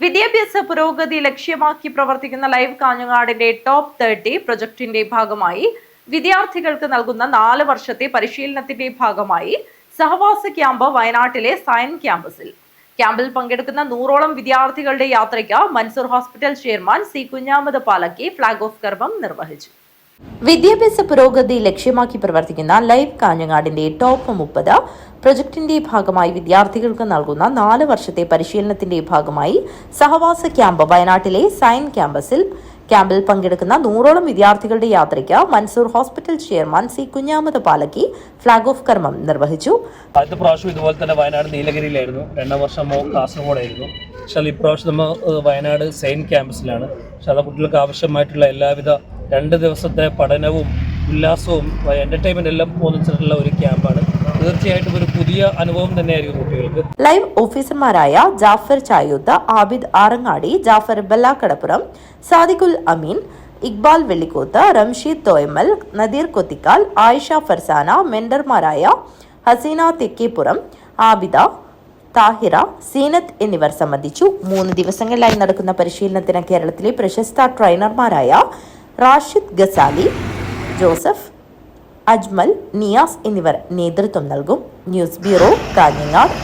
വിദ്യാഭ്യാസ പുരോഗതി ലക്ഷ്യമാക്കി പ്രവർത്തിക്കുന്ന ലൈവ് കാഞ്ഞങ്ങാടിന്റെ ടോപ്പ് 30 പ്രൊജക്ടിന്റെ ഭാഗമായി വിദ്യാർത്ഥികൾക്ക് നൽകുന്ന 4 വർഷത്തെ പരിശീലനത്തിന്റെ ഭാഗമായി സഹവാസ ക്യാമ്പ് വയനാട്ടിലെ സയൻ ക്യാമ്പസിൽ. ക്യാമ്പിൽ പങ്കെടുക്കുന്ന 100ഓളം വിദ്യാർത്ഥികളുടെ യാത്രയ്ക്ക് മൻസൂർ ഹോസ്പിറ്റൽ ചെയർമാൻ സി കുഞ്ഞാമത് പാലക്കി ഫ്ളാഗ് ഓഫ് കർമ്മം നിർവഹിച്ചു. വിദ്യാഭ്യാസ പുരോഗതി ലക്ഷ്യമാക്കി പ്രവർത്തിക്കുന്ന ലൈവ് കാഞ്ഞങ്ങാടിന്റെ ടോപ്പ് 30 പ്രൊജക്ടിന്റെ ഭാഗമായി വിദ്യാർത്ഥികൾക്ക് നൽകുന്ന 4 വർഷത്തെ പരിശീലനത്തിന്റെ ഭാഗമായി സഹവാസ ക്യാമ്പ് വയനാട്ടിലെ സയൻ ക്യാമ്പസിൽ. ക്യാമ്പിൽ പങ്കെടുക്കുന്ന 100ഓളം വിദ്യാർത്ഥികളുടെ യാത്രയ്ക്ക് മൻസൂർ ഹോസ്പിറ്റൽ ചെയർമാൻ സി കുഞ്ഞാമത് പാലക്കി ഫ്ളാഗ് ഓഫ് കർമ്മം നിർവഹിച്ചു. ആദ്യത്തെ പ്രാവശ്യം ഇതുപോലെ തന്നെ വയനാട് നീലഗിരിയിലായിരുന്നു, 2ാം വർഷം കാസർഗോഡായിരുന്നു. പക്ഷേ ഇപ്രാവശ്യം നമ്മൾ വയനാട് സയൻ ക്യാമ്പസിലാണ്. പക്ഷേ അത് കുട്ടികൾക്ക് ആവശ്യമായിട്ടുള്ള എല്ലാവിധ 2 ദിവസത്തെ പഠനവും ഉല്ലാസവും എന്റർടൈൻമെന്റ് എല്ലാം ഒന്നിച്ചിട്ടുള്ള ഒരു ക്യാമ്പാണ്. തീർച്ചയായിട്ടും ഒരു പുതിയ അനുഭവം തന്നെയായിരിക്കും കുട്ടികൾക്ക്. ലൈവ് ഓഫീസർമാരായ ജാഫർ ചായൂത്ത്, ആബിദ് ആറങ്ങാടി, ജാഫർ ബല്ലാക്കടപ്പുറം, സാദിഖുൽ അമീൻ, ഇക്ബാൽ വെള്ളിക്കോത്ത്, റംഷീദ് തോയമൽ, നദീർ കൊത്തിക്കാൽ, ആയിഷ ഫർസാന, മെന്റർമാരായ ഹസീന തെക്കേപ്പുറം, ആബിദ, താഹിറ, സീനത്ത് എന്നിവർ സംബന്ധിച്ചു. 3 ദിവസങ്ങളിലായി നടക്കുന്ന പരിശീലനത്തിന് കേരളത്തിലെ പ്രശസ്ത ട്രെയിനർമാരായ റാഷിദ് ഗസാലി, ജോസഫ്, അജ്മൽ, നിയാസ് എന്നിവർ നേതൃത്വം നൽകും. News bureau, Kanhangad.